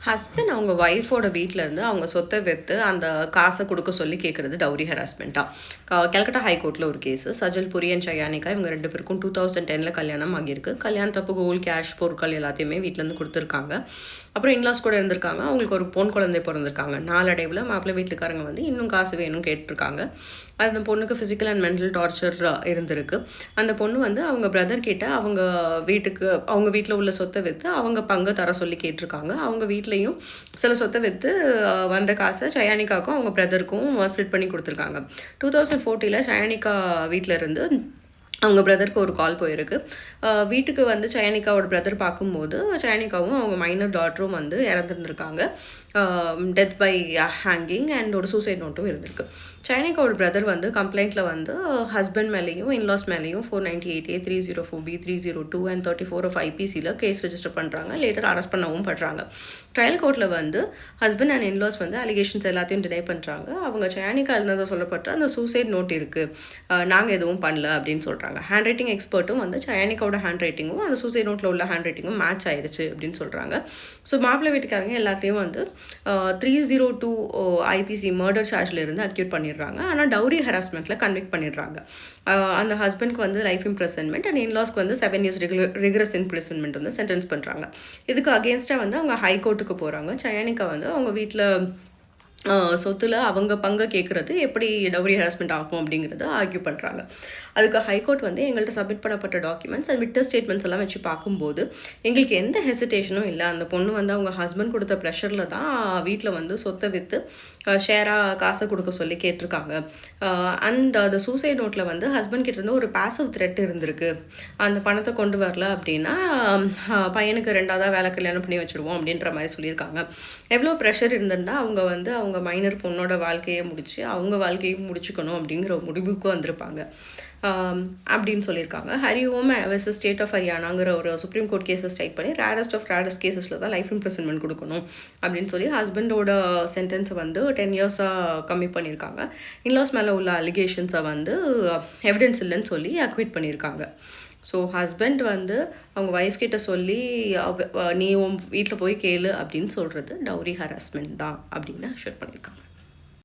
Husband அவங்க ஒய்ஃபோட வீட்டிலேருந்து அவங்க சொத்தை விற்று அந்த காசை கொடுக்க சொல்லி கேட்குறது டவுரி ஹராஸ்மெண்ட்டாக. கல்கட்டா ஹைகோர்ட்டில் ஒரு கேஸு. சஜல் புரி அண்ட் சயானிகா இவங்க 2 பேருக்கும் 2010 கல்யாணம் ஆகியிருக்கு. கல்யாணத்தப்போ கோல்ட் கேஷ் பொருட்கள் எல்லாத்தையுமே வீட்டிலேருந்து கொடுத்துருக்காங்க. அப்புறம் இன்லாஸ் கூட இருந்திருக்காங்க. அவங்களுக்கு ஒரு பொன் குழந்தை பிறந்திருக்காங்க. நாளடைவில் மாப்பிள்ளை வீட்டுக்காரங்க வந்து இன்னும் காசு வேணும் கேட்டிருக்காங்க. அந்த பொண்ணுக்கு ஃபிசிக்கல் அண்ட் மென்டல் டார்ச்சர் இருந்திருக்கு. அந்த பொண்ணு வந்து அவங்க பிரதர் கிட்ட அவங்க வீட்டில் உள்ள சொத்தை விற்று அவங்க பங்கை தர சொல்லி கேட்டிருக்காங்க. அவங்க வீட்லேயும் சில சொத்தை விற்று வந்த காசை சயானிகாவுக்கும் அவங்க பிரதருக்கும் ஸ்ப்ளிட் பண்ணி கொடுத்துருக்காங்க. 2014 சயானிகா வீட்டில் இருந்து அவங்க பிரதருக்கு ஒரு கால் போயிருக்கு. வீட்டுக்கு வந்து சயானிகாவோட பிரதர் பார்க்கும்போது சயானிகாவும் அவங்க மைனர் டாட்டரும் வந்து இறந்துருந்துருக்காங்க. டெத் பை ஹேங்கிங் அண்ட் ஒரு சூசைட் நோட்டும் இருந்திருக்கு. சயானிகாவோட பிரதர் வந்து கம்ப்ளைண்ட்டில் வந்து ஹஸ்பண்ட் மேலேயும் இன்லாஸ் மேலேயும் 498A 304B 302 அண்ட் 34 of IPCயில் கேஸ் ரெஜிஸ்டர் பண்ணுறாங்க. லேட்டர் அரெஸ்ட் பண்ணவும் படுறாங்க. ட்ரையல் கோர்ட்டில் வந்து ஹஸ்பண்ட் அண்ட் இன்லாஸ் வந்து அலிகேஷன்ஸ் எல்லாத்தையும் டினை பண்ணுறாங்க. அவங்க சயானிகா இருந்ததை சொல்லப்பட்ட அந்த சூசைட் நோட் இருக்குது, நாங்கள் எதுவும் பண்ணல அப்படின்னு சொல்கிறாங்க. ஹேண்ட் ரைட்டிங் எக்ஸ்பர்ட்டும் வந்து சயானிகாவோட ஹேண்ட் ரைட்டிங்கும் அந்த சூசைட் நோட்டில் உள்ள ஹேண்ட் ரைட்டிங்கும் மேட்ச் ஆயிடுச்சு அப்படின்னு சொல்கிறாங்க. ஸோ மாப்பிள்ளை வீட்டுக்காரங்க எல்லாத்தையும் வந்து 302 IPC மர்டர் சார்ஜில் இருந்து அக்யூட் பண்ணிடுறாங்க. ஆனால் டவுரி ஹராஸ்மெண்ட்டில் கன்விக்ட் பண்ணிடுறாங்க. அந்த ஹஸ்பண்ட்க்கு வந்து லைஃப் இம்ப்ரிசன்மெண்ட் அண்ட் இன்லாஸ்க்கு வந்து 7 years ரிகரஸ் இம்ப்ரிசன்மெண்ட் வந்து சென்டென்ஸ் பண்ணுறாங்க. இதுக்கு அகேன்ஸ்டாக வந்து அவங்க ஹைகோர்ட்டுக்கு போகிறாங்க. சயானிகா வந்து அவங்க வீட்டில் சொத்தில் அவங்க பங்கை கேட்குறது எப்படி டவுரி ஹராஸ்மெண்ட் ஆகும் அப்படிங்கிறத ஆர்கியூ பண்ணுறாங்க. அதுக்கு ஹைகோர்ட் வந்து எங்கள்கிட்ட சப்மிட் பண்ணப்பட்ட டாக்குமெண்ட்ஸ் அண்ட் விட்னஸ் ஸ்டேட்மெண்ட்ஸ் எல்லாம் வச்சு பார்க்கும்போது எங்களுக்கு எந்த ஹெசிடேஷனும் இல்லை. அந்த பொண்ணு வந்து அவங்க ஹஸ்பண்ட் கொடுத்த ப்ரெஷரில் தான் வீட்டில் வந்து சொத்தை விற்று ஷேராக காசை கொடுக்க சொல்லி கேட்டிருக்காங்க. அண்ட் அந்த சூசைட் நோட்டில் வந்து ஹஸ்பண்ட் கிட்டேருந்து ஒரு பாசிவ் த்ரெட் இருந்திருக்கு. அந்த பணத்தை கொண்டு வரல அப்படின்னா பையனுக்கு 2வது வேலை கல்யாணம் பண்ணி வச்சுருவோம் அப்படின்ற மாதிரி சொல்லியிருக்காங்க. எவ்வளோ ப்ரெஷர் இருந்திருந்தால் அவங்க வந்து அவங்க மைனர் பொண்ணோட வாழ்க்கையை முடித்து அவங்க வாழ்க்கையும் முடிச்சுக்கணும் அப்படிங்கிற ஒரு முடிவுக்கு வந்திருப்பாங்க அப்படின்னு சொல்லியிருக்காங்க. ஹரி ஓம் வெர்சஸ் ஸ்டேட் ஆஃப் ஹரியானாங்கிற ஒரு சுப்ரீம் கோர்ட் கேஸஸ் ஸ்ட்ரைக் பண்ணி ரேரஸ்ட் கேசஸில் தான் லைஃப் இம்ப்ரிசன்மெண்ட் கொடுக்கணும் அப்படின்னு சொல்லி ஹஸ்பண்டோட சென்டென்ஸை வந்து 10 years கம்மி பண்ணியிருக்காங்க. இன்லாஸ் மேலே உள்ள அலிகேஷன்ஸை வந்து எவிடன்ஸ் இல்லைன்னு சொல்லி அக்விட் பண்ணியிருக்காங்க. ஸோ ஹஸ்பண்ட் வந்து அவங்க ஒய்ஃப் கிட்ட சொல்லி நீ உன் வீட்டில் போய் கேளு அப்படின்னு சொல்கிறது டவுரி ஹராஸ்மெண்ட் தான் அப்படின்னு ஷேர் பண்ணியிருக்காங்க.